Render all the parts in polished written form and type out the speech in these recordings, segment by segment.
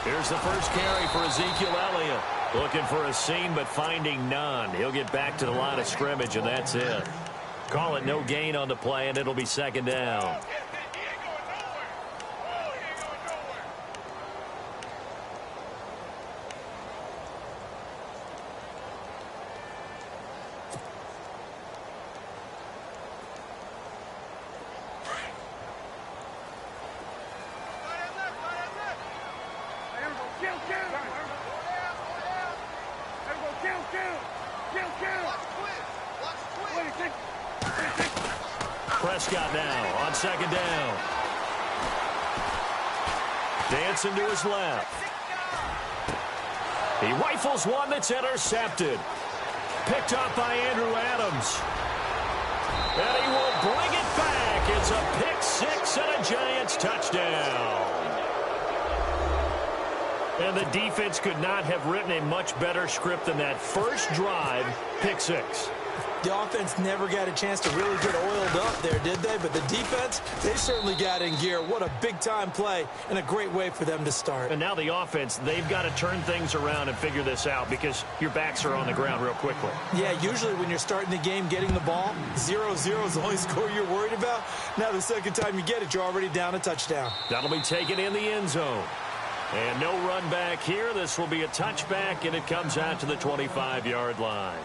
Here's the first carry for Ezekiel Elliott. Looking for a seam, but finding none. He'll get back to the line of scrimmage, and that's it. Call it no gain on the play, and it'll be second down. Prescott now on second down. Dancing to his left. He rifles one that's intercepted. Picked up by Andrew Adams. And he will bring it back. It's a pick six and a Giants touchdown. And the defense could not have written a much better script than that first drive, pick six. The offense never got a chance to really get oiled up there, did they? But the defense, they certainly got in gear. What a big-time play and a great way for them to start. And now the offense, they've got to turn things around and figure this out because your backs are on the ground real quickly. Yeah, usually when you're starting the game getting the ball, 0-0 is the only score you're worried about. Now the second time you get it, you're already down a touchdown. That'll be taken in the end zone. And no run back here. This will be a touchback, and it comes out to the 25-yard line.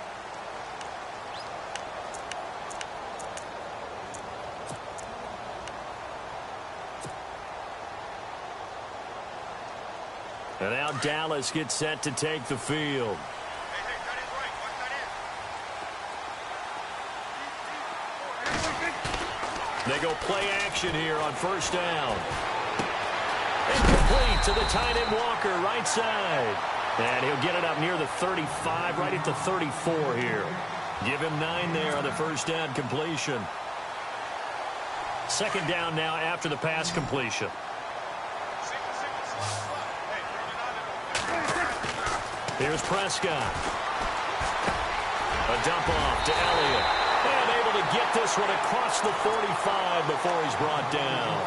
And now Dallas gets set to take the field. They go play action here on first down. Incomplete to the tight end Walker, right side. And he'll get it up near the 35, right at the 34 here. Give him 9 there on the first down completion. Second down now after the pass completion. Here's Prescott. A dump off to Elliott. And able to get this one across the 45 before he's brought down.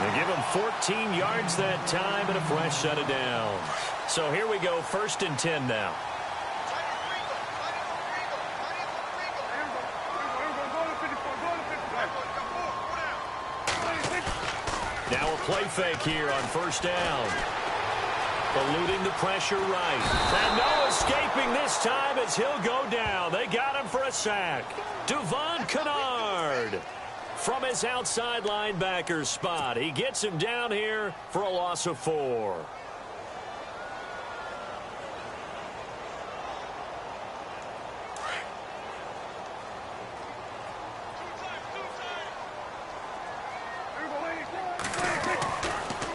They give him 14 yards that time and a fresh set of downs. So here we go, 1st and 10 now. Now a play fake here on first down. Eluding the pressure right. And no escaping this time as he'll go down. They got him for a sack. Devon Kennard from his outside linebacker spot. He gets him down here for a loss of 4.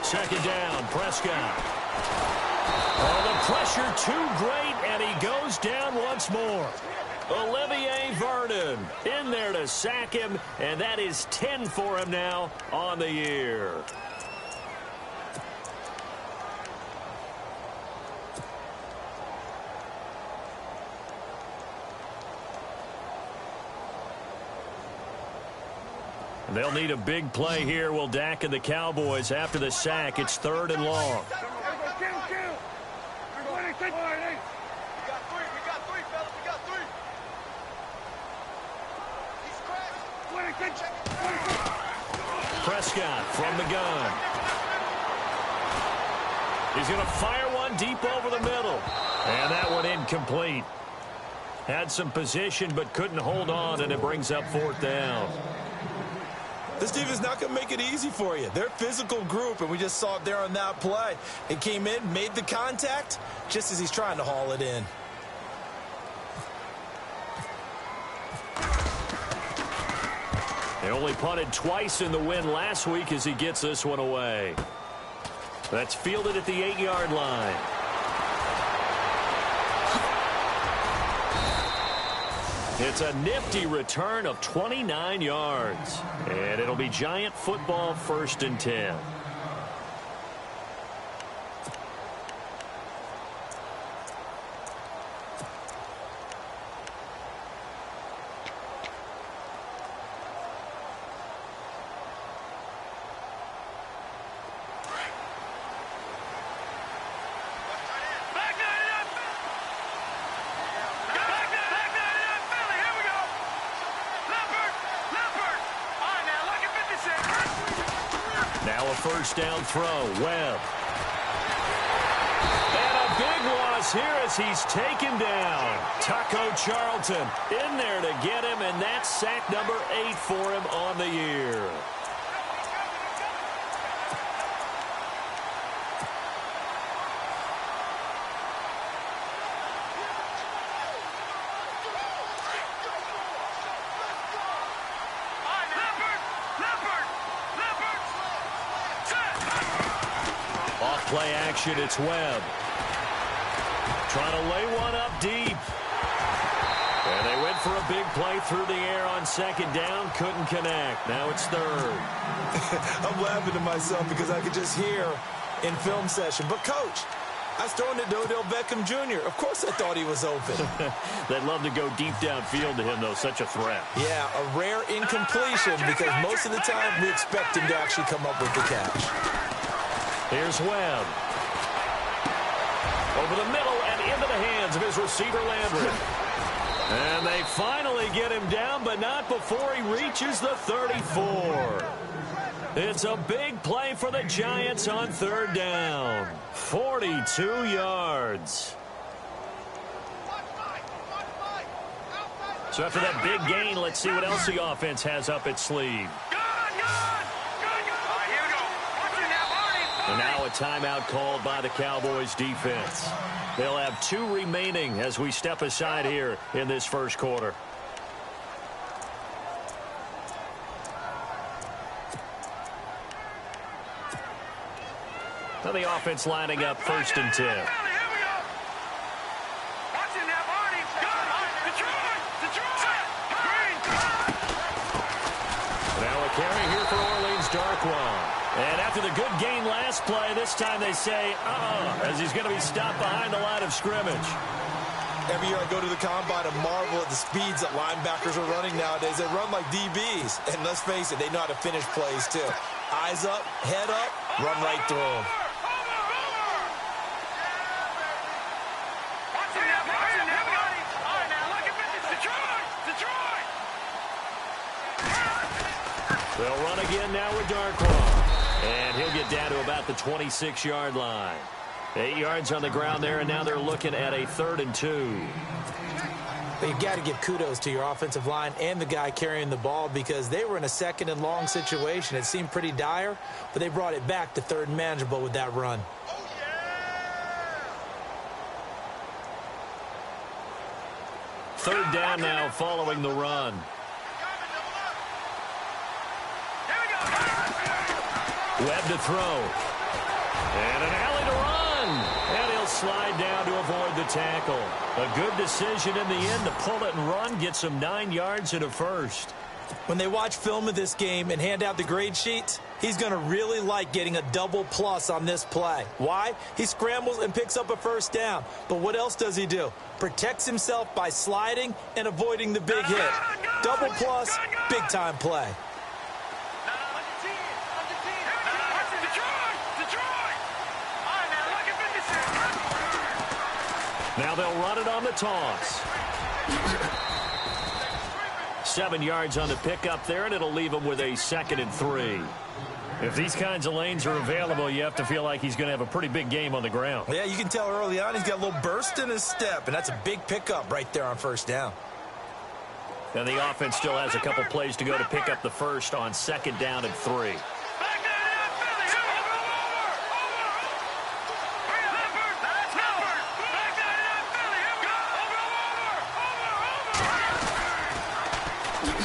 Second down, Prescott. Oh, the pressure too great, and he goes down once more. Olivier Vernon in there to sack him, and that is 10 for him now on the year. They'll need a big play here. Will Dak and the Cowboys after the sack. It's 3rd and long. Prescott from the gun. He's going to fire one deep over the middle. And that one incomplete. Had some position but couldn't hold on, and it brings up 4th down. This team is not going to make it easy for you. They're a physical group, and we just saw it there on that play. It came in, made the contact, just as he's trying to haul it in. They only punted twice in the win last week as he gets this one away. That's fielded at the 8-yard line. It's a nifty return of 29 yards. And it'll be Giant football, 1st and 10. Now a first down throw. Webb. And a big loss here as he's taken down. Taco Charlton in there to get him, and that's sack number 8 for him on the year. Play action, it's Webb. Trying to lay one up deep. And they went for a big play through the air on second down. Couldn't connect. Now it's third. I'm laughing to myself because I could just hear in film session. But, Coach, I was throwing to Odell Beckham Jr. Of course I thought he was open. They'd love to go deep downfield to him, though. Such a threat. Yeah, a rare incompletion because most of the time we expect him to actually come up with the catch. Here's Webb. Over the middle and into the hands of his receiver, Landry. And they finally get him down, but not before he reaches the 34. It's a big play for the Giants on third down. 42 yards. So after that big gain, let's see what else the offense has up its sleeve. And now a timeout called by the Cowboys defense. They'll have 2 remaining as we step aside here in this first quarter. Now the offense lining up first and 10. Now a carry here for Orleans Darkwa. And after the good gain last play, this time they say, as he's going to be stopped behind the line of scrimmage. Every year I go to the combine and marvel at the speeds that linebackers are running nowadays. They run like DBs. And let's face it, they know how to finish plays too. Eyes up, head up, run right through them. They'll run again now with Darkwa. And he'll get down to about the 26-yard line. 8 yards on the ground there, and now they're looking at a 3rd and 2. But you've got to give kudos to your offensive line and the guy carrying the ball because they were in a 2nd and long situation. It seemed pretty dire, but they brought it back to 3rd and manageable with that run. Third down now following the run. Webb to throw. And an alley to run. And he'll slide down to avoid the tackle. A good decision in the end to pull it and run. Get some 9 yards and a first. When they watch film of this game and hand out the grade sheets, he's going to really like getting a double plus on this play. Why? He scrambles and picks up a first down. But what else does he do? Protects himself by sliding and avoiding the big hit. Double plus, big-time play. Now they'll run it on the toss. 7 yards on the pickup there, and it'll leave him with a 2nd and 3. If these kinds of lanes are available, you have to feel like he's going to have a pretty big game on the ground. Yeah, you can tell early on he's got a little burst in his step, and that's a big pickup right there on first down. And the offense still has a couple plays to go to pick up the first on 2nd down and 3.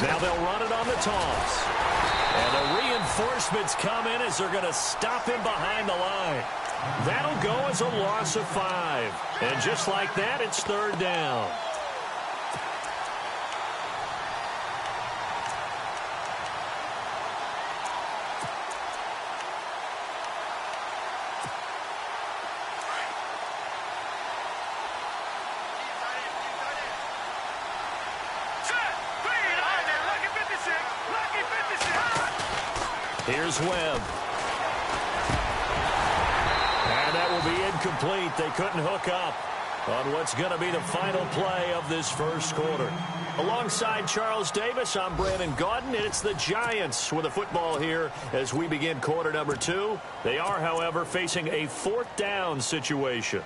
Now they'll run it on the toss. And the reinforcements come in as they're going to stop him behind the line. That'll go as a loss of 5. And just like that, it's 3rd down. Here's Webb. And that will be incomplete. They couldn't hook up. on what's going to be the final play of this first quarter. Alongside Charles Davis, I'm Brandon Gaudin, and it's the Giants with the football here as we begin quarter number 2. They are, however, facing a 4th down situation.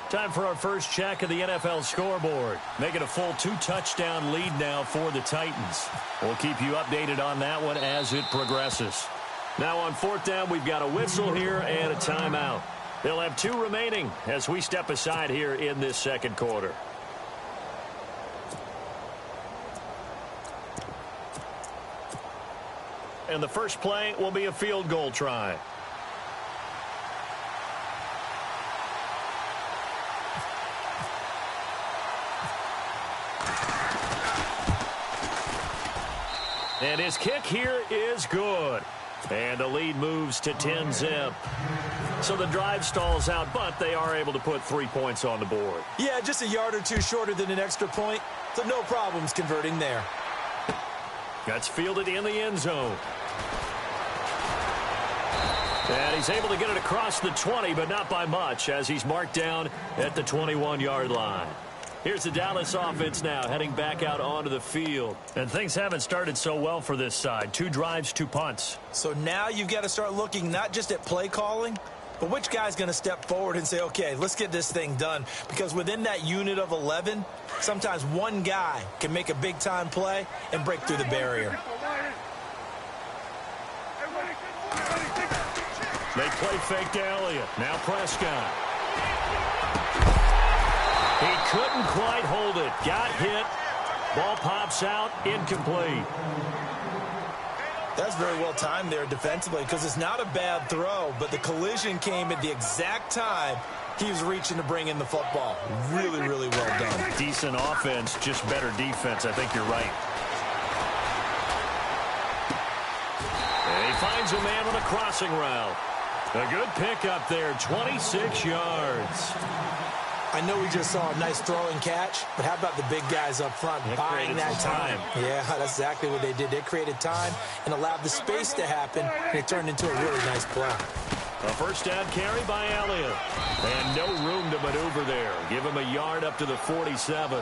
Time for our first check of the NFL scoreboard. Making a full 2-touchdown lead now for the Titans. We'll keep you updated on that one as it progresses. Now on 4th down, we've got a whistle here and a timeout. They'll have 2 remaining as we step aside here in this second quarter. And the first play will be a field goal try. And his kick here is good. And the lead moves to 10-zip. So the drive stalls out, but they are able to put 3 points on the board. Yeah, just a yard or 2 shorter than an extra point, so no problems converting there. That's fielded in the end zone. And he's able to get it across the 20, but not by much, as he's marked down at the 21-yard line. Here's the Dallas offense now, heading back out onto the field. And things haven't started so well for this side. 2 drives, 2 punts. So now you've got to start looking not just at play calling, but which guy's going to step forward and say, okay, let's get this thing done. Because within that unit of 11, sometimes one guy can make a big-time play and break through the barrier. They play fake to Elliott. Now Prescott. He couldn't quite hold it. Got hit. Ball pops out. Incomplete. That's very well timed there defensively because it's not a bad throw, but the collision came at the exact time he was reaching to bring in the football. Really, really well done. Decent offense, just better defense. I think you're right. And he finds a man with a crossing route. A good pickup there, 26 yards. I know we just saw a nice throw and catch, but how about the big guys up front buying that time? Yeah, that's exactly what they did. They created time and allowed the space to happen, and it turned into a really nice play. A first down carry by Elliott. And no room to maneuver there. Give him a yard up to the 47.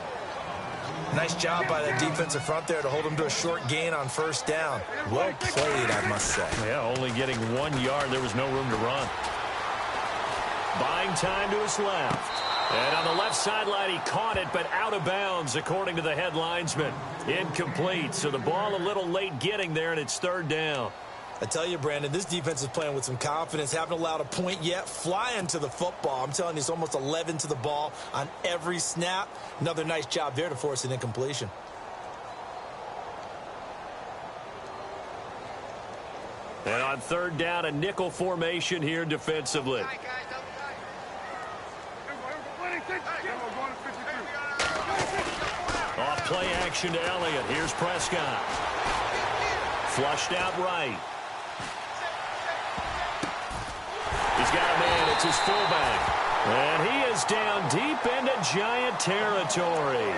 Nice job by that defensive front there to hold him to a short gain on first down. Well played, I must say. Yeah, only getting 1 yard. There was no room to run. Buying time to his left. And on the left sideline, he caught it, but out of bounds, according to the head linesman. Incomplete, so the ball a little late getting there, and it's 3rd down. I tell you, Brandon, this defense is playing with some confidence. Haven't allowed a point yet. Flying to the football. I'm telling you, it's almost 11 to the ball on every snap. Another nice job there to force an incompletion. And on 3rd down, a nickel formation here defensively. Off play action to Elliott. Here's Prescott. Flushed out right. He's got a man. It's his fullback. And he is down deep into Giant territory.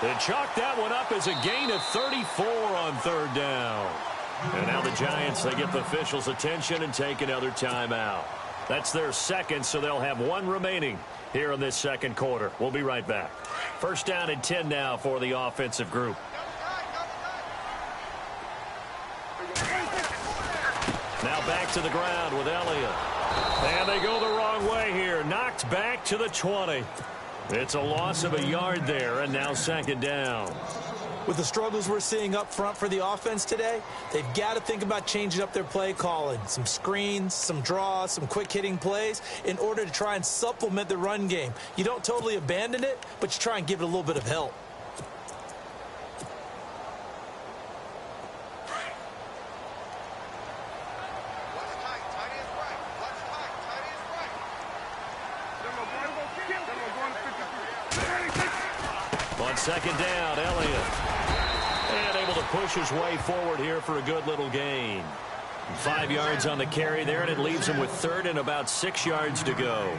They chalked that one up as a gain of 34 on 3rd down. And now the Giants, they get the officials' attention and take another timeout. That's their second, so they'll have 1 remaining here in this second quarter. We'll be right back. First down and 10 now for the offensive group. Now back to the ground with Elliott. And they go the wrong way here. Knocked back to the 20. It's a loss of a yard there, and now 2nd down. With the struggles we're seeing up front for the offense today, they've got to think about changing up their play calling. Some screens, some draws, some quick-hitting plays in order to try and supplement the run game. You don't totally abandon it, but you try and give it a little bit of help. On 2nd down, Elliott. And able to push his way forward here for a good little gain. 5 yards on the carry there, and it leaves him with 3rd and about 6 yards to go.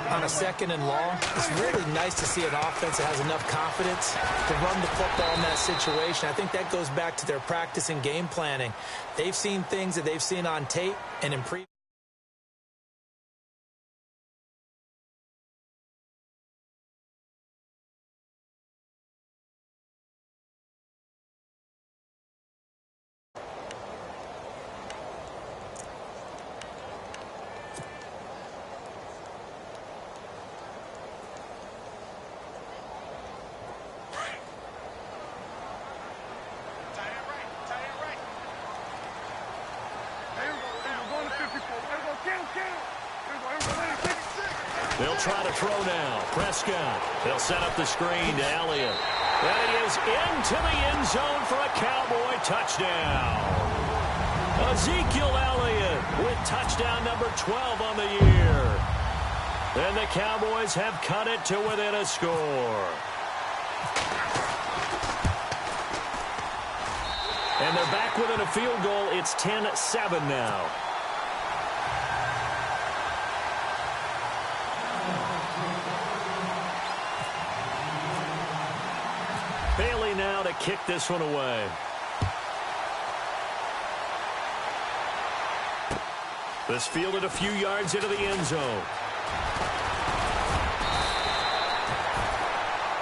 On a 2nd and long, it's really nice to see an offense that has enough confidence to run the football in that situation. I think that goes back to their practice and game planning. They've seen things that they've seen on tape and in previous They'll try to throw now. Prescott. They'll set up the screen to Elliott. And he is into the end zone for a Cowboy touchdown. Ezekiel Elliott with touchdown number 12 on the year. And the Cowboys have cut it to within a score. And they're back within a field goal. It's 10-7 now. Bailey now to kick this one away. This fielded a few yards into the end zone.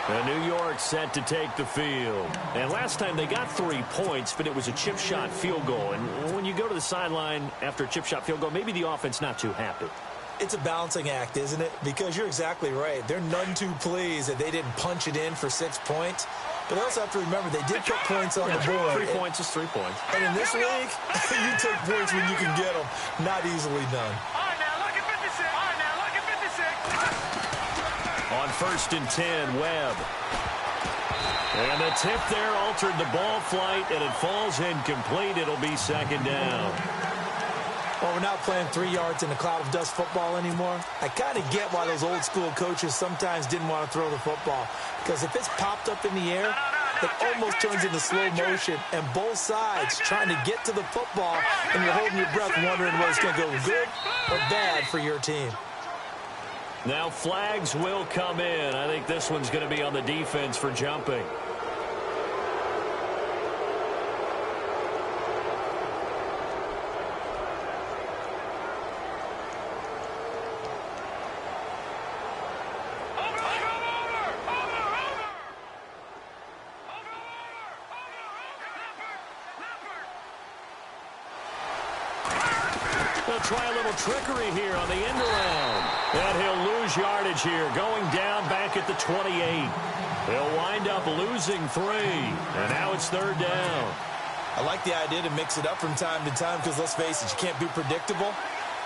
And New York set to take the field. And last time they got 3 points, but it was a chip shot field goal. And when you go to the sideline after a chip shot field goal, maybe the offense not too happy. It's a balancing act, isn't it? Because you're exactly right. They're none too pleased that they didn't punch it in for 6 points. But they also have to remember they did put points on the board. 3 points is 3 points. And in this league, you take points when you can get them. Not easily done. All right, now look at 56. All right, now look at 56. On 1st and 10, Webb. And the tip there altered the ball flight, and it falls incomplete. It'll be 2nd down. Well, we're not playing 3 yards in a cloud of dust football anymore. I kind of get why those old school coaches sometimes didn't want to throw the football. Because if it's popped up in the air, it almost turns into slow motion. And both sides trying to get to the football, and you're holding your breath wondering whether it's going to go good or bad for your team. Now flags will come in. I think this one's going to be on the defense for jumping. They'll try a little trickery here on the end around. And he'll lose yardage here, going down back at the 28. He'll wind up losing 3. And now it's 3rd down. I like the idea to mix it up from time to time because, let's face it, you can't be predictable.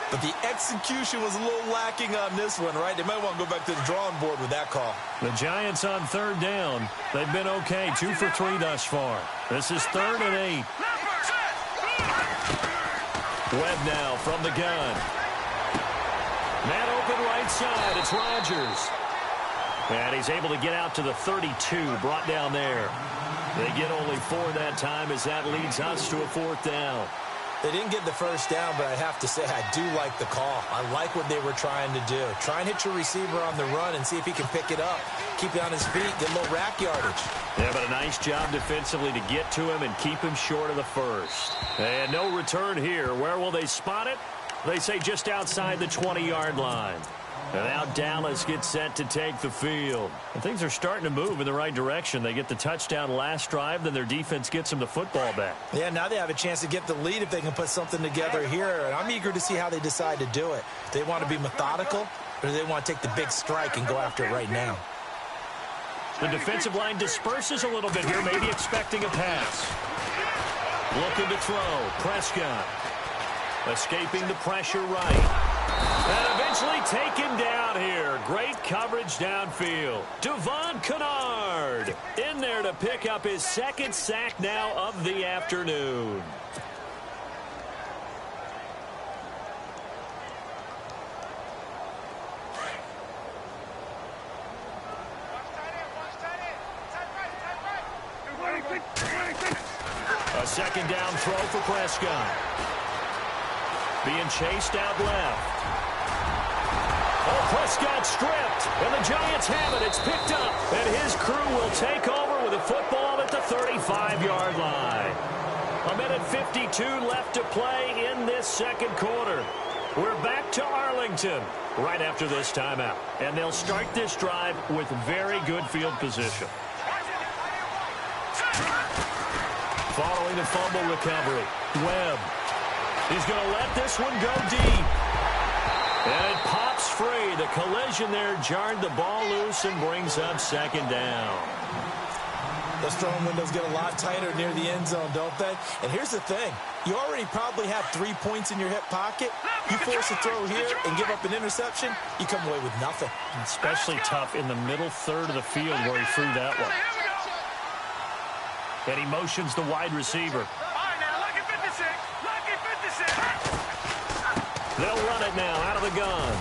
But the execution was a little lacking on this one, right? They might want to go back to the drawing board with that call. The Giants on 3rd down. They've been okay, 2 for 3 thus far. This is 3rd and 8. Webb now from the gun. Man open right side. It's Rodgers. And he's able to get out to the 32, brought down there. They get only 4 that time as that leads us to a 4th down. They didn't get the 1st down, but I have to say I do like the call. I like what they were trying to do. Try and hit your receiver on the run and see if he can pick it up. Keep it on his feet, get a little rack yardage. Yeah, but a nice job defensively to get to him and keep him short of the 1st. And no return here. Where will they spot it? They say just outside the 20-yard line. And now Dallas gets set to take the field. And things are starting to move in the right direction. They get the touchdown last drive, then their defense gets them the football back. Yeah, now they have a chance to get the lead if they can put something together here. And I'm eager to see how they decide to do it. Do they want to be methodical, or do they want to take the big strike and go after it right now? The defensive line disperses a little bit here, maybe expecting a pass. Looking to throw. Prescott. Escaping the pressure right. And eventually taken down here. Great coverage downfield. Devon Kennard in there to pick up his 2nd sack now of the afternoon. A 2nd down throw for Prescott. Being chased out left. Oh, Prescott stripped, and the Giants have it. It's picked up, and his crew will take over with a football at the 35-yard line. 1:52 left to play in this 2nd quarter. We're back to Arlington right after this timeout, and they'll start this drive with very good field position. Following the fumble recovery, Webb. He's going to let this one go deep. And it pops free. The collision there jarred the ball loose and brings up 2nd down. Those throwing windows get a lot tighter near the end zone, don't they? And here's the thing. You already probably have 3 points in your hip pocket. You force a throw here and give up an interception, you come away with nothing. Especially tough in the middle third of the field where he threw that one. And he motions the wide receiver. All right, now, lucky 56. Lucky 56. They'll run it now out of the gun.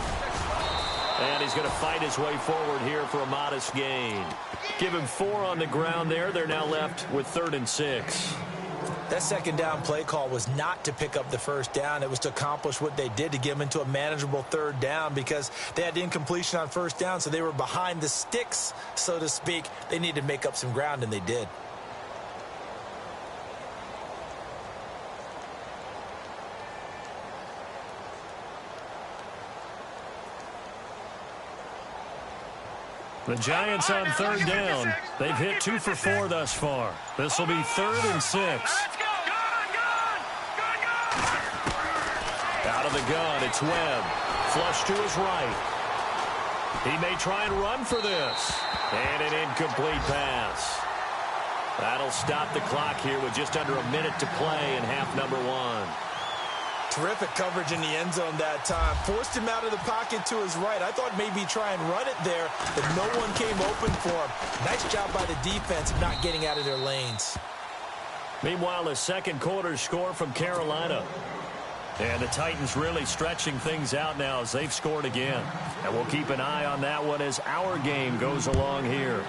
And he's going to fight his way forward here for a modest gain. Give him 4 on the ground there. They're now left with 3rd and 6. That second down play call was not to pick up the first down. It was to accomplish what they did, to get them into a manageable 3rd down, because they had incompletion on first down, so they were behind the sticks, so to speak. They needed to make up some ground, and they did. The Giants on 3rd down. They've hit 2 for 4 thus far. This will be 3rd and 6. Let's go. Out of the gun, it's Webb. Flush to his right. He may try and run for this. And an incomplete pass. That'll stop the clock here with just under a minute to play in half number 1. Terrific coverage in the end zone that time. Forced him out of the pocket to his right. I thought maybe try and run it there, but no one came open for him. Nice job by the defense of not getting out of their lanes. Meanwhile, the second quarter score from Carolina. And the Titans really stretching things out now as they've scored again. And we'll keep an eye on that one as our game goes along here.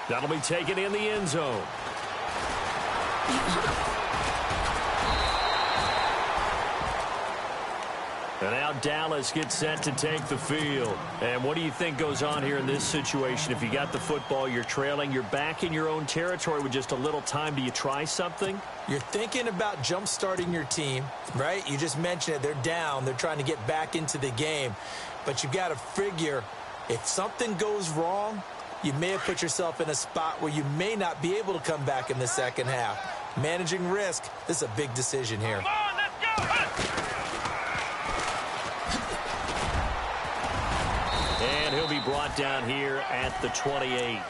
That'll be taken in the end zone. And now Dallas gets set to take the field. And what do you think goes on here in this situation? If you got the football, you're trailing, you're back in your own territory with just a little time. Do you try something? You're thinking about jump-starting your team, right? You just mentioned it. They're down. They're trying to get back into the game. But you've got to figure, if something goes wrong, you may have put yourself in a spot where you may not be able to come back in the second half. Managing risk, this is a big decision here. Come on, let's go. And he'll be brought down here at the 28.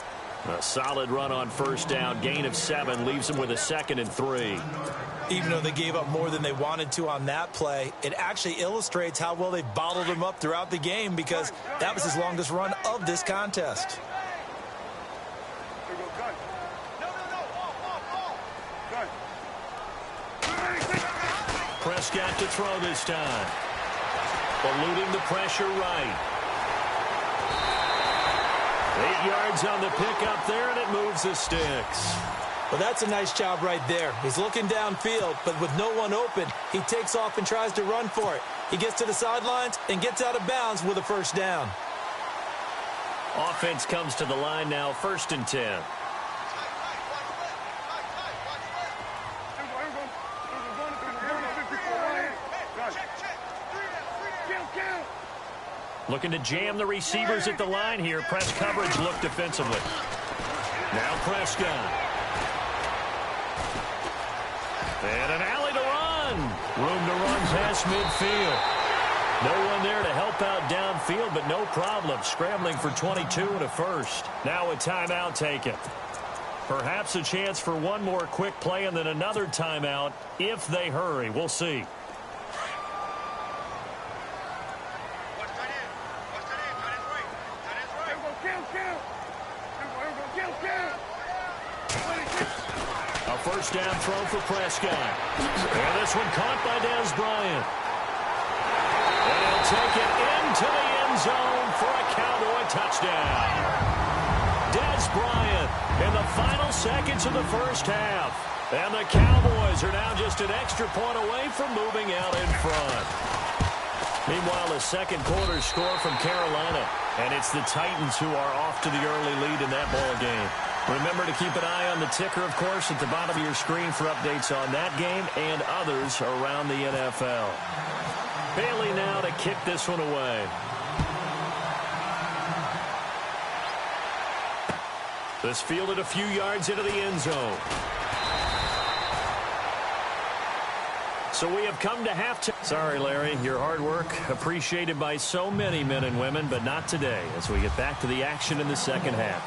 A solid run on first down. Gain of 7 leaves him with a 2nd and 3. Even though they gave up more than they wanted to on that play, it actually illustrates how well they bottled him up throughout the game, because that was his longest run of this contest. Prescott to throw this time. Eluding the pressure right. 8 yards on the pickup there, and it moves the sticks. Well, that's a nice job right there. He's looking downfield, but with no one open, he takes off and tries to run for it. He gets to the sidelines and gets out of bounds with a first down. Offense comes to the line now, 1st and 10. Looking to jam the receivers at the line here. Press coverage look defensively. Now Prescott. And an alley to run. Room to run past midfield. No one there to help out downfield, but no problem. Scrambling for 22 and a first. Now a timeout taken. Perhaps a chance for one more quick play and then another timeout if they hurry. We'll see. A first down throw for Prescott. And this one caught by Dez Bryant. And he'll take it into the end zone for a Cowboy touchdown. Dez Bryant in the final seconds of the first half. And the Cowboys are now just an extra point away from moving out in front. Meanwhile, the second quarter score from Carolina. And it's the Titans who are off to the early lead in that ball game. Remember to keep an eye on the ticker, of course, at the bottom of your screen for updates on that game and others around the NFL. Bailey now to kick this one away. This fielded a few yards into the end zone. So we have come to halftime. Sorry, Larry, your hard work appreciated by so many men and women, but not today as we get back to the action in the second half.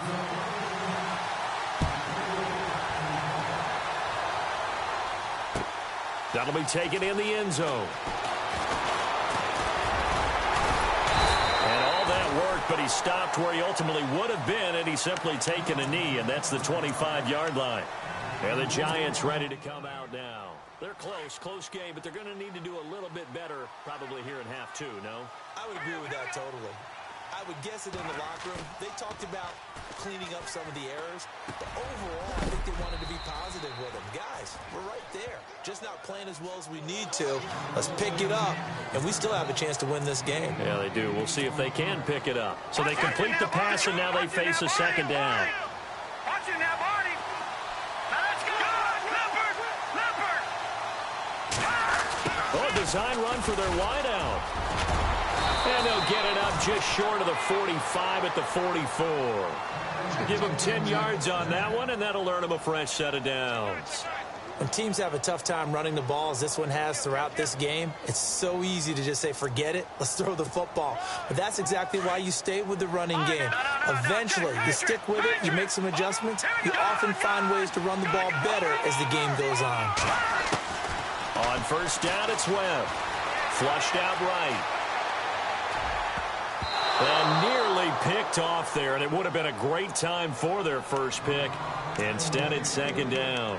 That'll be taken in the end zone. And all that work, but he stopped where he ultimately would have been, and he's simply taken a knee, and that's the 25-yard line. And the Giants ready to come out now. They're close game, but they're going to need to do a little bit better probably here in half two, no? I would agree with that totally. I would guess it in the locker room. They talked about cleaning up some of the errors, but overall, I think they wanted to be positive with them. Guys, we're right there. Just not playing as well as we need to. Let's pick it up, and we still have a chance to win this game. Yeah, they do. We'll see if they can pick it up. So they complete the pass, and now they face a second down. Oh, design run for their wideout. And they'll get it up just short of the 45 at the 44. Give them 10 yards on that one, and that'll earn them a fresh set of downs. When teams have a tough time running the ball, as this one has throughout this game, it's so easy to just say, forget it, let's throw the football. But that's exactly why you stay with the running game. Eventually, you stick with it, you make some adjustments, you often find ways to run the ball better as the game goes on. On first down, it's Webb. Flushed out right. And nearly picked off there, and it would have been a great time for their first pick. Instead, it's second down.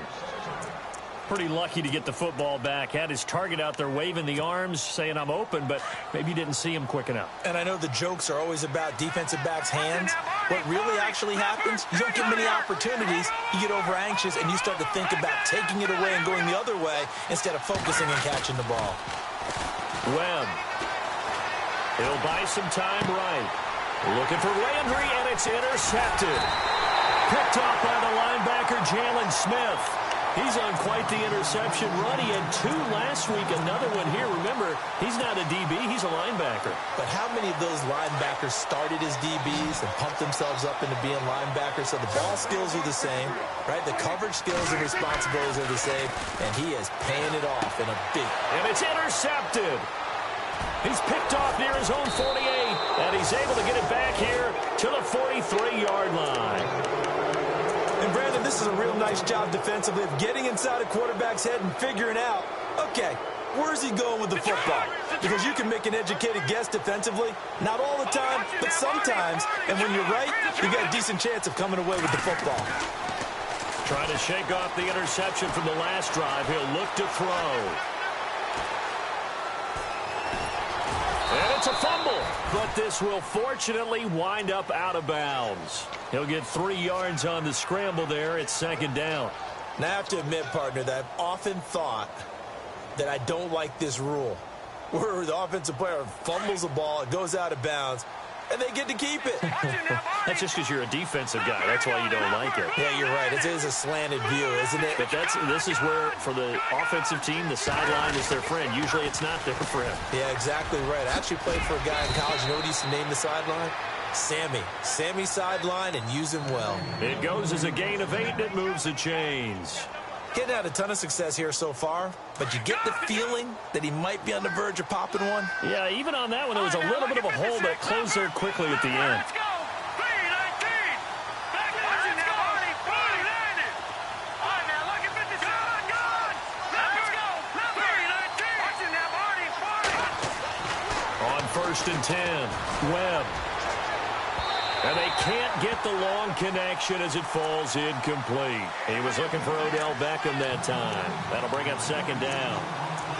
Pretty lucky to get the football back. Had his target out there waving the arms, saying I'm open, but maybe didn't see him quick enough. And I know the jokes are always about defensive backs' hands. What really actually happens, you don't get many opportunities, you get over anxious, and you start to think about taking it away and going the other way instead of focusing and catching the ball. Webb. He'll buy some time right. Looking for Landry, and it's intercepted. Picked off by the linebacker, Jalen Smith. He's on quite the interception run. He had 2 last week, another one here. Remember, he's not a DB, he's a linebacker. But how many of those linebackers started as DBs and pumped themselves up into being linebackers? So the ball skills are the same, right? The coverage skills and responsibilities are the same, and he is paying it off in a big... And it's intercepted. He's picked off near his own 48, and he's able to get it back here to the 43-yard line. And, Brandon, this is a real nice job defensively of getting inside a quarterback's head and figuring out, okay, where's he going with the football? Because you can make an educated guess defensively. Not all the time, but sometimes. And when you're right, you got a decent chance of coming away with the football. Trying to shake off the interception from the last drive. He'll look to throw. And it's a fumble, but this will fortunately wind up out of bounds. He'll get 3 yards on the scramble there. It's second down. Now, I have to admit, partner, that I've often thought that I don't like this rule, where the offensive player fumbles the ball, it goes out of bounds, and they get to keep it. That's just because you're a defensive guy. That's why you don't like it. Yeah, you're right. It is a slanted view, isn't it? But this is where, for the offensive team, the sideline is their friend. Usually it's not their friend. Yeah, exactly right. I actually played for a guy in college. You know what he used to name the sideline? Sammy. Sammy sideline, and use him well. It goes as a gain of 8, and it moves the chains. Getting had a ton of success here so far, but you get the feeling that he might be on the verge of popping one. Yeah, even on that one, there was a little bit of a hole, but it closed there quickly at the end. Let's go! 3-19! Back to let's go! 40 landed! All right, now, look at 56. Gone! Let's go! 3-19! Watching that, Marty! 40! On first and 10, Webb. And they can't get the long connection as it falls incomplete. He was looking for Odell Beckham that time. That'll bring up second down.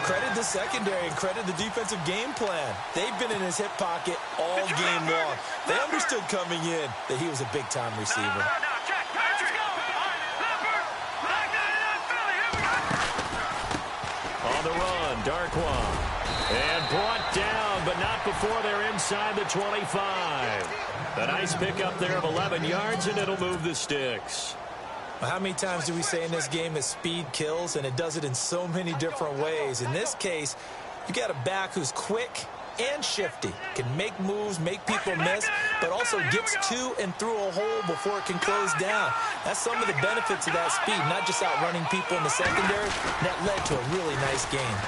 Credit the secondary and credit the defensive game plan. They've been in his hip pocket all game long. They understood coming in that he was a big-time receiver. Now, check. Let's go! All right, Leopard! Back to Philly. Here we go! On the run, Darkwan. And brought down, but not before they're inside the 25. A nice pickup there of 11 yards, and it'll move the sticks. How many times do we say in this game that speed kills, and it does it in so many different ways? In this case, you got a back who's quick and shifty, can make moves, make people miss, but also gets to and through a hole before it can close down. That's some of the benefits of that speed, not just outrunning people in the secondary. That led to a really nice game.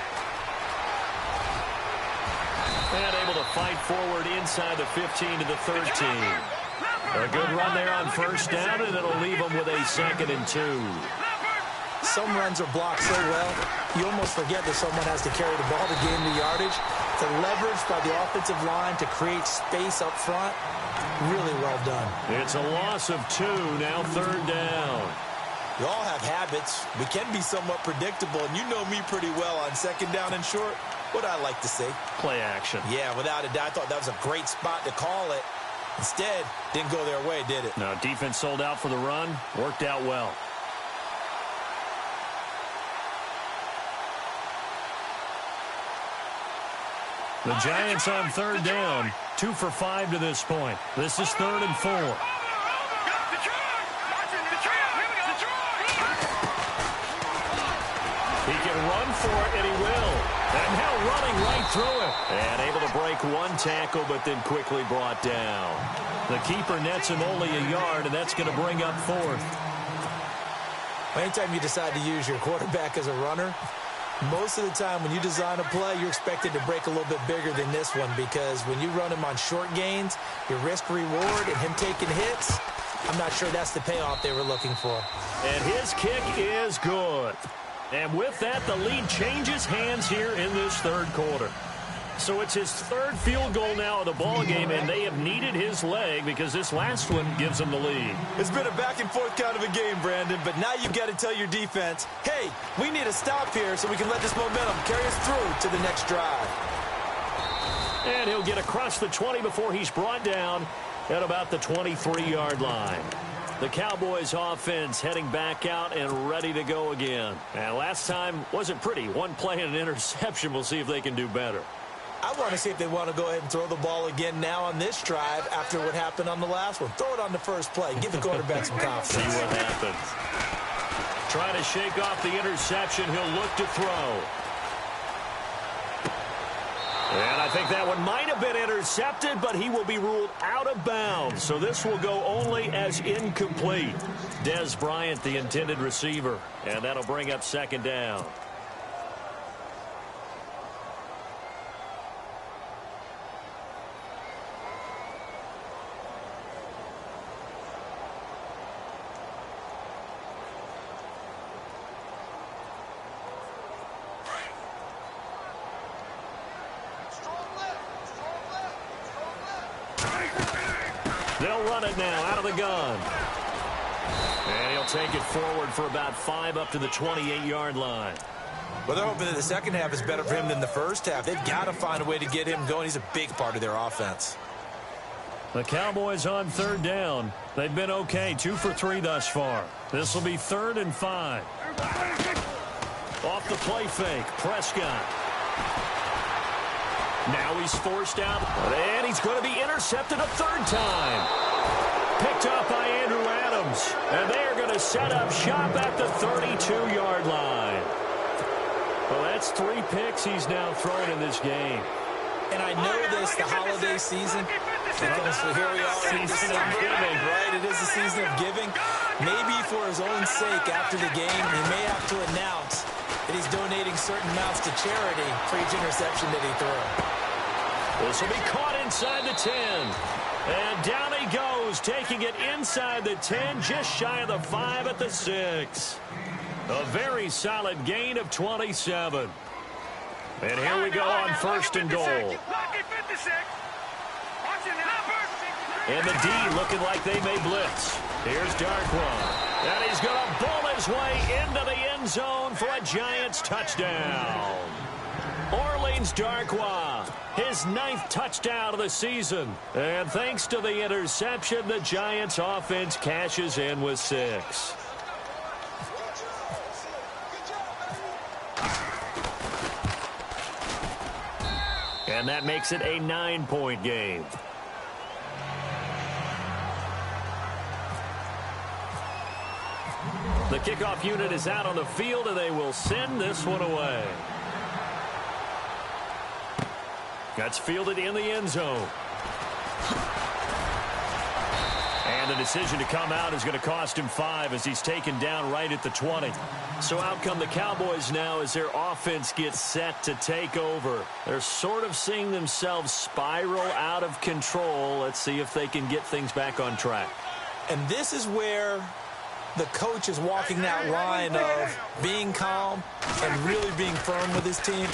And able to fight forward inside the 15 to the 13. A good run there on first down, and it'll leave them with a 2nd and 2. Some runs are blocked so well, you almost forget that someone has to carry the ball to gain the yardage. The leverage by the offensive line to create space up front, really well done. It's a loss of 2, now 3rd down. We all have habits. We can be somewhat predictable, and you know me pretty well on 2nd down and short. What I like to say? Play action. Yeah, without a doubt. I thought that was a great spot to call it. Instead, didn't go their way, did it? No, defense sold out for the run. Worked out well. The Giants on 3rd down. 2 for 5 to this point. This is 3rd and 4. He can run for it, and he will. And now running right through it. And able to break one tackle, but then quickly brought down. The keeper nets him only a yard, and that's going to bring up 4th. Anytime you decide to use your quarterback as a runner, most of the time when you design a play, you're expected to break a little bit bigger than this one, because when you run him on short gains, your risk-reward and him taking hits, I'm not sure that's the payoff they were looking for. And his kick is good. And with that, the lead changes hands here in this 3rd quarter. So it's his 3rd field goal now of the ball game, and they have needed his leg because this last one gives them the lead. It's been a back-and-forth kind of a game, Brandon, but now you've got to tell your defense, hey, we need a stop here so we can let this momentum carry us through to the next drive. And he'll get across the 20 before he's brought down at about the 23-yard line. The Cowboys offense heading back out and ready to go again. And last time wasn't pretty. One play and an interception. We'll see if they can do better. I want to see if they want to go ahead and throw the ball again now on this drive after what happened on the last one. Throw it on the first play. Give the quarterback some confidence. See what happens. Trying to shake off the interception. He'll look to throw. And I think that one might have been intercepted, but he will be ruled out of bounds. So this will go only as incomplete. Des Bryant, the intended receiver. And that'll bring up 2nd down. They'll run it now out of the gun. And he'll take it forward for about 5 up to the 28-yard line. Well, they're hoping that the second half is better for him than the first half. They've got to find a way to get him going. He's a big part of their offense. The Cowboys on 3rd down. They've been okay, 2 for 3 thus far. This will be 3rd and 5. Off the play fake, Prescott. Now he's forced out, and he's going to be intercepted a 3rd time. Picked up by Andrew Adams, and they are going to set up shop at the 32-yard line. Well, that's 3 picks he's now thrown in this game. And I know this, the holiday season, because here we are in December, right? It is the season of giving. Maybe for his own sake after the game, he may have to announce that he's donating certain amounts to charity for each interception that he threw. This will be caught inside the 10. And down he goes, taking it inside the 10, just shy of the 5 at the 6. A very solid gain of 27. And here we go on 1st and goal. And the D looking like they may blitz. Here's Darkwa. And he's going to bull his way into the end zone for a Giants touchdown. Orleans Darkwa, his 9th touchdown of the season. And thanks to the interception, the Giants offense cashes in with 6. And that makes it a 9-point game. The kickoff unit is out on the field, and they will send this one away. That's fielded in the end zone. And the decision to come out is going to cost him 5 as he's taken down right at the 20. So out come the Cowboys now as their offense gets set to take over. They're sort of seeing themselves spiral out of control. Let's see if they can get things back on track. And this is where the coach is walking that line of being calm and really being firm with his team.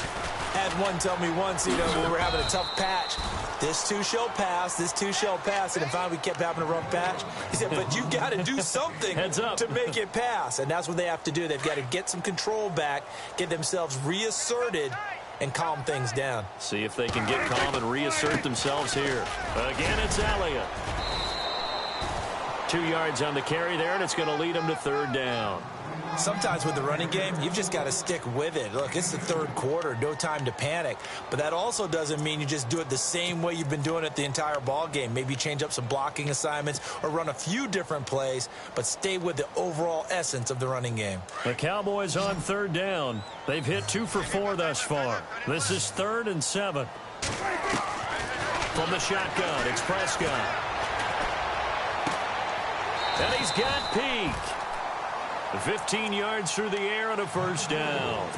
Had one tell me once, when we were having a tough patch, this too shall pass, this too shall pass. And finally we kept having a rough patch. He said, but you got to do something to make it pass. And that's what they have to do. They've got to get some control back, get themselves reasserted, and calm things down. See if they can get calm and reassert themselves here. Again, it's Elliott. 2 yards on the carry there, and it's going to lead them to 3rd down. Sometimes with the running game, you've just got to stick with it. Look, it's the 3rd quarter, no time to panic. But that also doesn't mean you just do it the same way you've been doing it the entire ball game. Maybe change up some blocking assignments or run a few different plays, but stay with the overall essence of the running game. The Cowboys on 3rd down. They've hit 2 for 4 thus far. This is 3rd and 7. From the shotgun, it's Prescott. And he's got Peak. 15 yards through the air and a 1st down.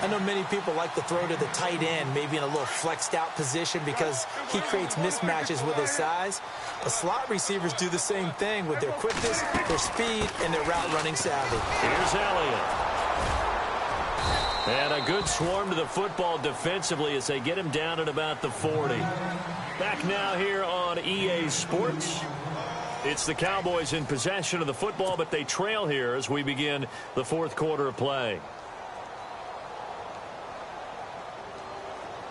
I know many people like to throw to the tight end, maybe in a little flexed out position because he creates mismatches with his size. But slot receivers do the same thing with their quickness, their speed, and their route running savvy. Here's Elliott. And a good swarm to the football defensively as they get him down at about the 40. Back now here on EA Sports. It's the Cowboys in possession of the football, but they trail here as we begin the 4th quarter of play.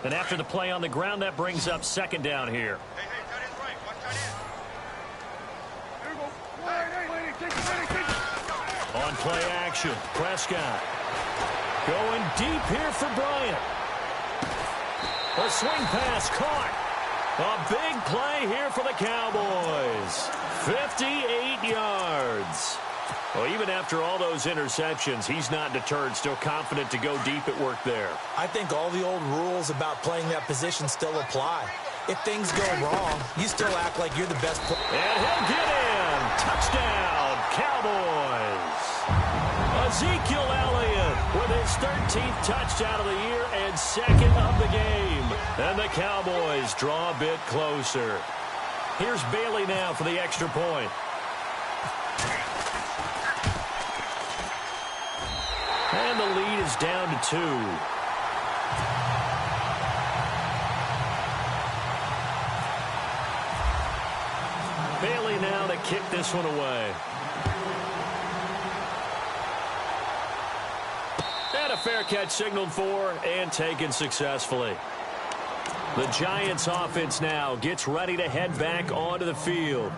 And after the play on the ground, that brings up 2nd down here. On play action, Prescott. Going deep here for Bryant. A swing pass caught. A big play here for the Cowboys. 58 yards. Well, even after all those interceptions, he's not deterred, still confident to go deep at work there. I think all the old rules about playing that position still apply. If things go wrong, you still act like you're the best player. And he'll get in. Touchdown, Cowboys. Ezekiel Elliott with his 13th touchdown of the year and 2nd of the game. And the Cowboys draw a bit closer. Here's Bailey now for the extra point. And the lead is down to 2. Bailey now to kick this one away. And a fair catch signaled for and taken successfully. The Giants offense now gets ready to head back onto the field.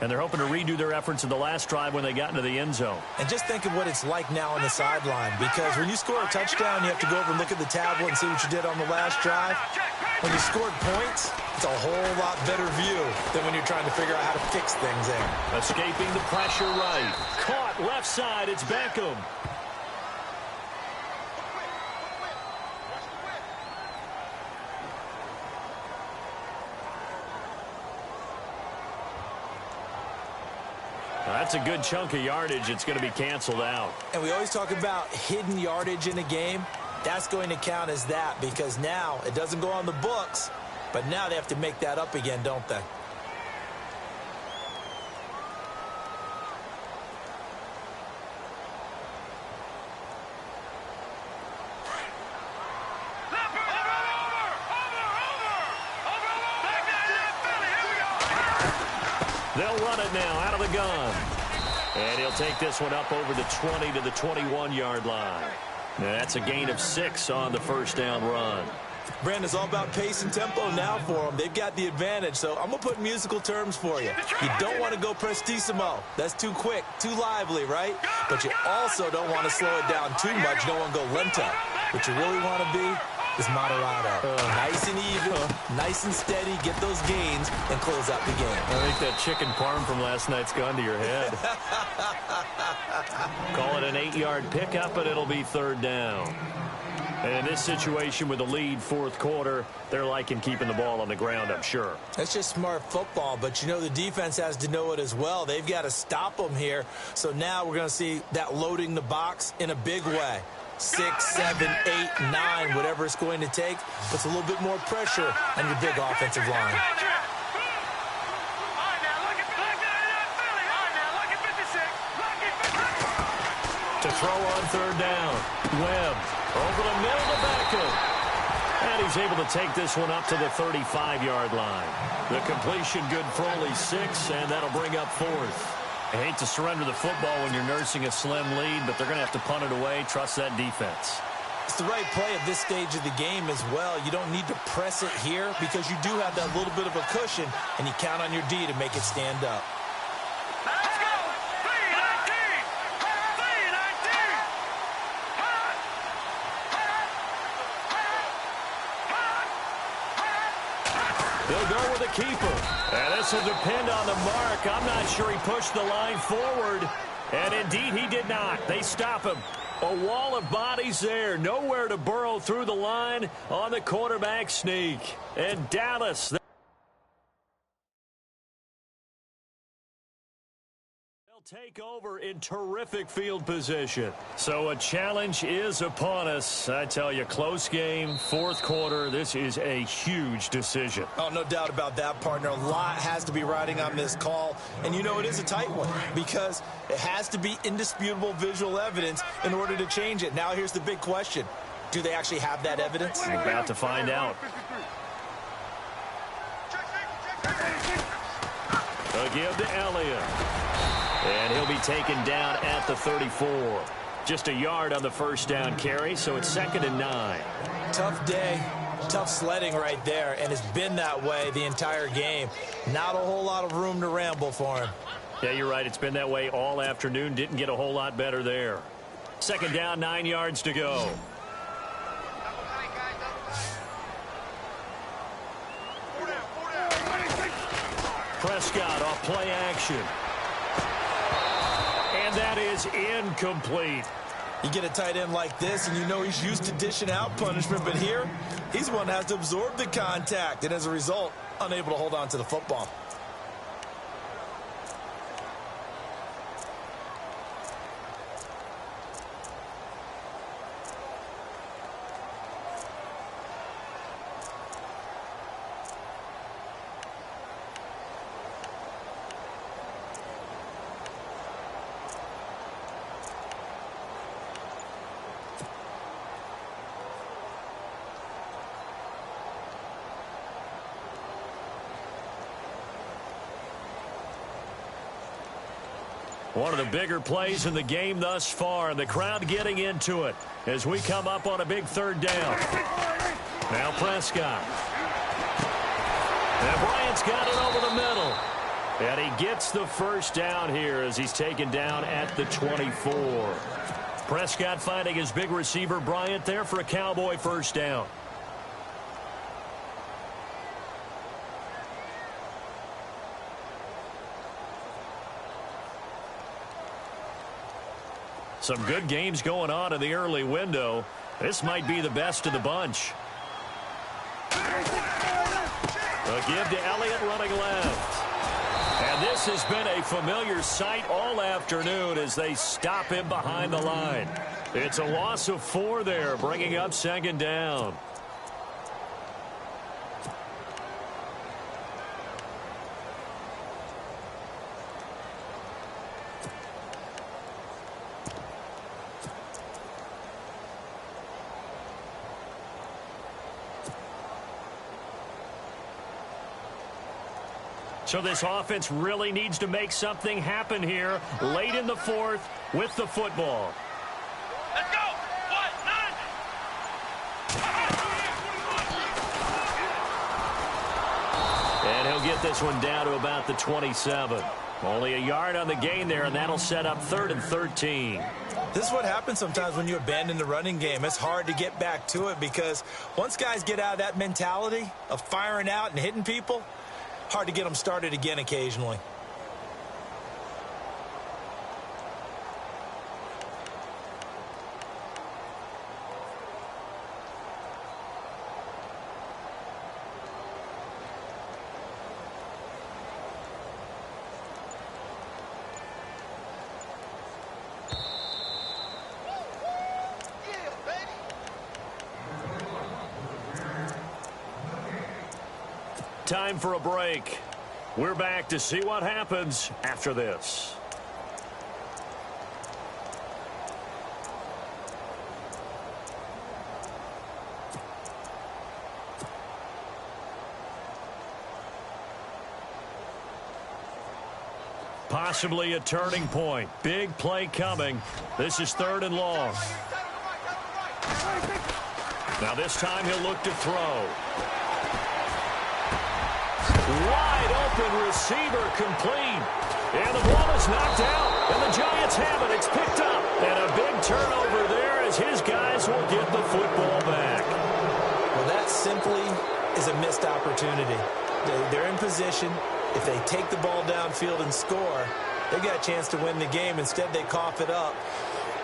And they're hoping to redo their efforts in the last drive when they got into the end zone. And just think of what it's like now on the sideline, because when you score a touchdown, you have to go over and look at the tablet and see what you did on the last drive. When you scored points, it's a whole lot better view than when you're trying to figure out how to fix things there. Escaping the pressure right. Caught left side, it's Beckham. That's a good chunk of yardage. It's going to be canceled out. And we always talk about hidden yardage in a game. That's going to count as that because now it doesn't go on the books, but now they have to make that up again, don't they? They'll run it now out of the gun. And he'll take this one up over the 20 to the 21-yard line. Now that's a gain of 6 on the 1st down run. Brandon, it's all about pace and tempo now for them. They've got the advantage, so I'm going to put musical terms for you. You don't want to go prestissimo. That's too quick, too lively, right? But you also don't want to slow it down too much. You don't want to go lento. What you really want to be is moderato. Nice and even, nice and steady, get those gains, and close out the game. I think that chicken parm from last night's gone to your head. Call it an 8-yard pickup, but it'll be 3rd down. And in this situation with the lead fourth quarter, they're liking keeping the ball on the ground, I'm sure. That's just smart football, but you know the defense has to know it as well. They've got to stop them here. So now we're going to see that loading the box in a big way. 6, 7, 8, 9, whatever it's going to take, puts a little bit more pressure on your big offensive line. To throw on third down. Webb over the middle to Beckham. And he's able to take this one up to the 35-yard line. The completion good for only 6, and that'll bring up fourth. I hate to surrender the football when you're nursing a slim lead, but they're going to have to punt it away. Trust that defense. It's the right play at this stage of the game as well. You don't need to press it here because you do have that little bit of a cushion, and you count on your D to make it stand up. Let's go! 3-19! 3-19! They'll go with a keeper. And this will depend on the mark. I'm not sure he pushed the line forward. And indeed, he did not. They stop him. A wall of bodies there. Nowhere to burrow through the line on the quarterback sneak. And Dallas... take over in terrific field position. So a challenge is upon us. I tell you, close game, fourth quarter. This is a huge decision. Oh, no doubt about that, partner. A lot has to be riding on this call. And you know it is a tight one because it has to be indisputable visual evidence in order to change it. Now here's the big question. Do they actually have that evidence? We're about to find out. A give to Elliott. And he'll be taken down at the 34. Just a yard on the first down carry, so it's 2nd and 9. Tough day, tough sledding right there, and it's been that way the entire game. Not a whole lot of room to ramble for him. Yeah, you're right. It's been that way all afternoon. Didn't get a whole lot better there. 2nd down, 9 yards to go. Prescott off play action. And that is incomplete. You get a tight end like this, and you know he's used to dishing out punishment, but here, he's the one that has to absorb the contact, and as a result, unable to hold on to the football. One of the bigger plays in the game thus far, and the crowd getting into it as we come up on a big third down. Now Prescott. And Bryant's got it over the middle. And he gets the first down here as he's taken down at the 24. Prescott finding his big receiver Bryant there for a Cowboy first down. Some good games going on in the early window. This might be the best of the bunch. A give to Elliott running left. And this has been a familiar sight all afternoon as they stop him behind the line. It's a loss of 4 there, bringing up 2nd down. So this offense really needs to make something happen here late in the fourth with the football. Let's go! 1-9! And he'll get this one down to about the 27. Only a yard on the gain there, and that'll set up 3rd and 13. This is what happens sometimes when you abandon the running game. It's hard to get back to it because once guys get out of that mentality of firing out and hitting people, hard to get them started again occasionally. Time for a break. We're back to see what happens after this. Possibly a turning point. Big play coming. This is 3rd and long. Now this time he'll look to throw. Wide open receiver complete. And the ball is knocked out. And the Giants have it. It's picked up. And a big turnover there as his guys will get the football back. Well, that simply is a missed opportunity. They're in position. If they take the ball downfield and score, they got a chance to win the game. Instead, they cough it up.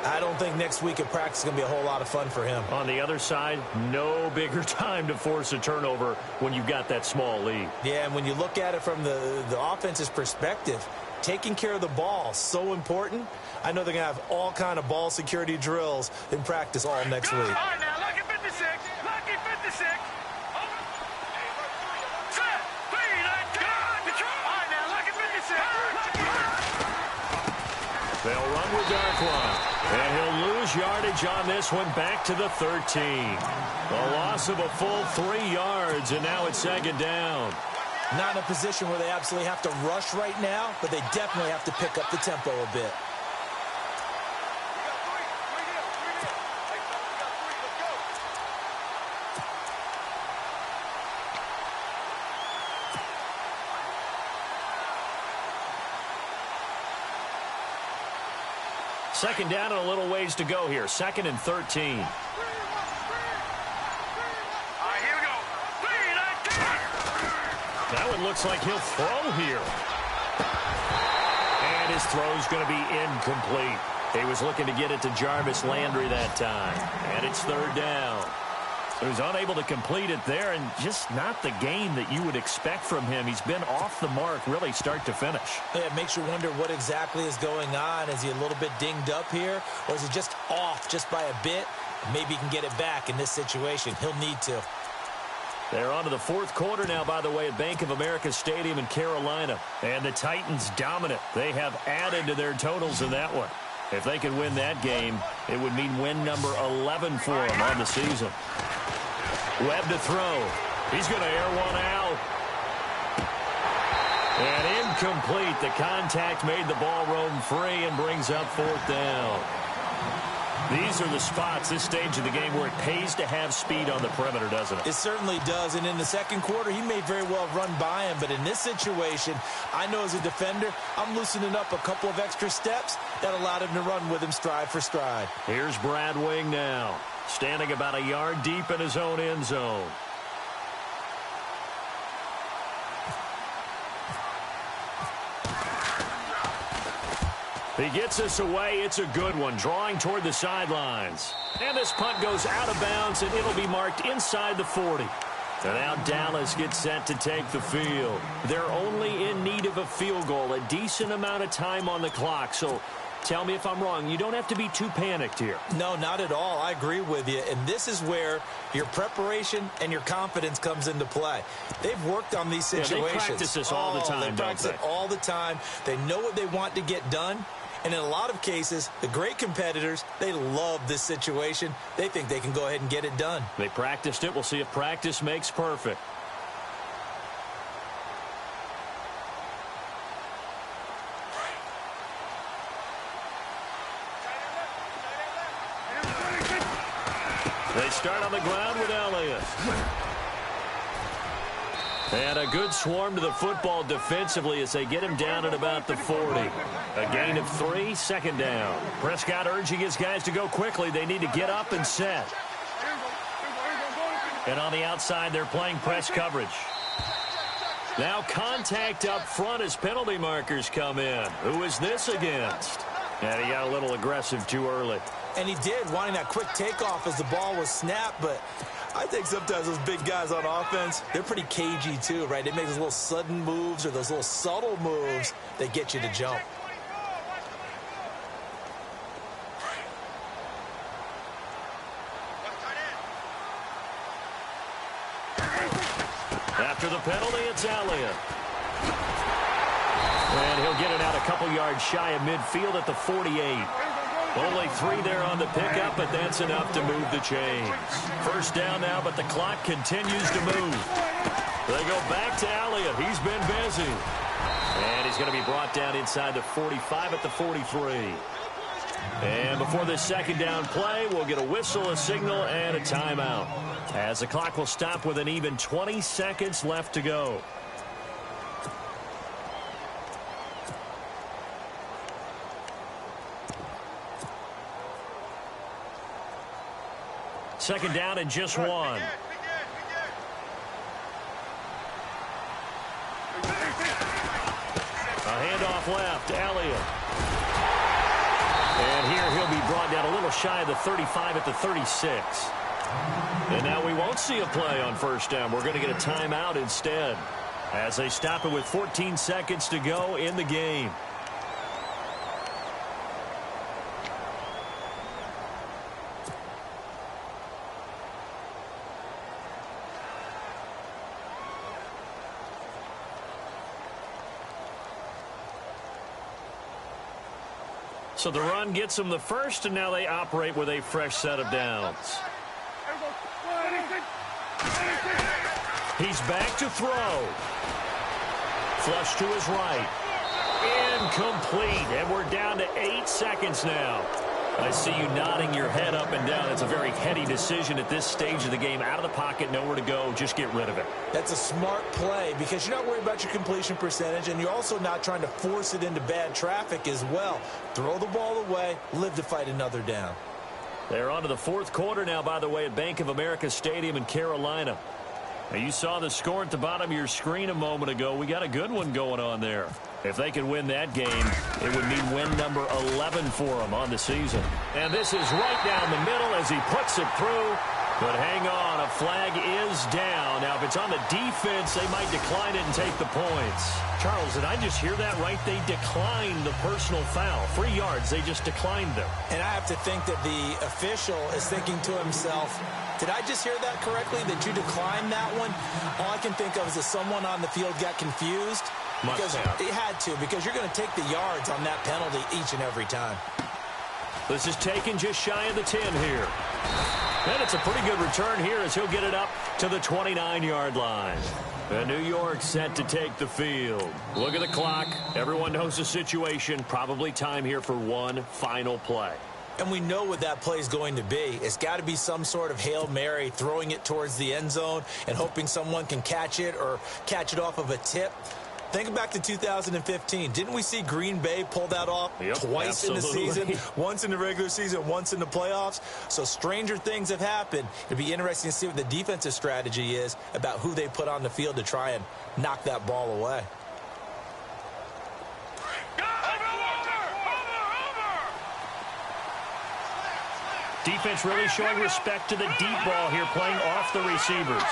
I don't think next week at practice is going to be a whole lot of fun for him. On the other side, no bigger time to force a turnover when you've got that small lead. Yeah, and when you look at it from the offense's perspective, taking care of the ball, so important. I know they're going to have all kind of ball security drills in practice all next week. All right, now, lucky 56. Lucky 56. Set. 3, 19. All right, now, lucky 56. They'll run with Darkwan. And he'll lose yardage on this one back to the 13. A loss of a full 3 yards, and now it's 2nd down. Not in a position where they absolutely have to rush right now, but they definitely have to pick up the tempo a bit. Second down and a little ways to go here. 2nd and 13. All right, here we go. 3, 19. That one looks like he'll throw here. And his throw's going to be incomplete. He was looking to get it to Jarvis Landry that time. And it's 3rd down. He was unable to complete it there, and just not the game that you would expect from him. He's been off the mark really start to finish. Yeah, it makes you wonder what exactly is going on. Is he a little bit dinged up here, or is he just off just by a bit? Maybe he can get it back in this situation. He'll need to. They're on to the 4th quarter now, by the way, at Bank of America Stadium in Carolina. And the Titans dominant. They have added to their totals in that one. If they can win that game, it would mean win number 11 for them on the season. Webb to throw. He's going to air one out. And incomplete. The contact made the ball roam free and brings up 4th down. These are the spots, this stage of the game, where it pays to have speed on the perimeter, doesn't it? It certainly does. And in the 2nd quarter, he may very well run by him. But in this situation, I know as a defender, I'm loosening up a couple of extra steps that allowed him to run with him stride for stride. Here's Brad Wing now, standing about a yard deep in his own end zone. He gets us away. It's a good one, drawing toward the sidelines. And this punt goes out of bounds, and it'll be marked inside the 40. And now Dallas gets set to take the field. They're only in need of a field goal, a decent amount of time on the clock. So tell me if I'm wrong. You don't have to be too panicked here. No, not at all. I agree with you. And this is where your preparation and your confidence comes into play. They've worked on these situations. Yeah, they practice this all the time, they practice it all the time. They know what they want to get done. And in a lot of cases, the great competitors, they love this situation. They think they can go ahead and get it done. They practiced it. We'll see if practice makes perfect. They start on the ground with Elliott. And a good swarm to the football defensively as they get him down at about the 40. A gain of 3, 2nd down. Prescott urging his guys to go quickly. They need to get up and set. And on the outside, they're playing press coverage. Now contact up front as penalty markers come in. Who is this against? And he got a little aggressive too early. And he did, wanting that quick takeoff as the ball was snapped, but I think sometimes those big guys on offense, they're pretty cagey too, right? They make those little sudden moves or those little subtle moves that get you to jump. After the penalty, it's Elliott. And he'll get it out a couple yards shy of midfield at the 48. Only 3 there on the pickup, but that's enough to move the chains. First down now, but the clock continues to move. They go back to Elliott. He's been busy. And he's going to be brought down inside the 45 at the 43. And before this second down play, we'll get a whistle, a signal, and a timeout, as the clock will stop with an even 20 seconds left to go. Second down and just 1. A handoff left, Elliott. And here he'll be brought down a little shy of the 35 at the 36. And now we won't see a play on first down. We're going to get a timeout instead, as they stop it with 14 seconds to go in the game. So the run gets them the first, and now they operate with a fresh set of downs. He's back to throw. Flush to his right. Incomplete, and we're down to 8 seconds now. I see you nodding your head up and down. It's a very heady decision at this stage of the game. Out of the pocket, nowhere to go. Just get rid of it. That's a smart play because you're not worried about your completion percentage, and you're also not trying to force it into bad traffic as well. Throw the ball away, live to fight another down. They're on to the fourth quarter now, by the way, at Bank of America Stadium in Carolina. Now, you saw the score at the bottom of your screen a moment ago. We got a good one going on there. If they could win that game, it would mean win number 11 for them on the season. And this is right down the middle as he puts it through. But hang on, a flag is down. Now, if it's on the defense, they might decline it and take the points. Charles, did I just hear that right? They declined the personal foul. 3 yards, they just declined them. And I have to think that the official is thinking to himself, did I just hear that correctly, that you declined that one? All I can think of is that someone on the field got confused. Because it had to, because you're going to take the yards on that penalty each and every time. This is taken just shy of the 10 here. And it's a pretty good return here as he'll get it up to the 29-yard line. And New York set to take the field. Look at the clock. Everyone knows the situation. Probably time here for one final play. And we know what that play is going to be. It's got to be some sort of Hail Mary, throwing it towards the end zone and hoping someone can catch it or catch it off of a tip. Think back to 2015. Didn't we see Green Bay pull that off twice in the season? Once in the regular season, once in the playoffs. So stranger things have happened. It'll be interesting to see what the defensive strategy is about who they put on the field to try and knock that ball away. Defense really showing respect to the deep ball here, playing off the receivers.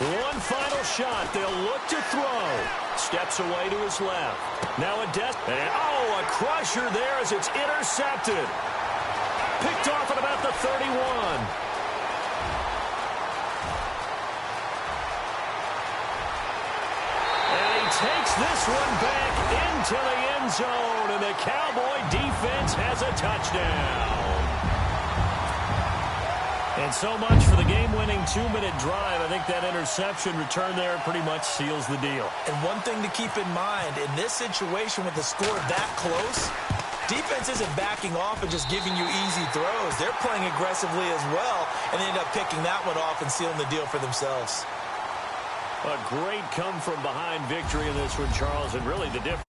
One final shot. They'll look to throw. Steps away to his left. Now a a crusher there as it's intercepted. Picked off at about the 31. Takes this one back into the end zone, and the Cowboy defense has a touchdown. And so much for the game-winning 2-minute drive. I think that interception return there pretty much seals the deal. And one thing to keep in mind, in this situation with the score that close, defense isn't backing off and just giving you easy throws. They're playing aggressively as well, and they end up picking that one off and sealing the deal for themselves. A great come-from-behind victory in this one, Charles, and really the difference.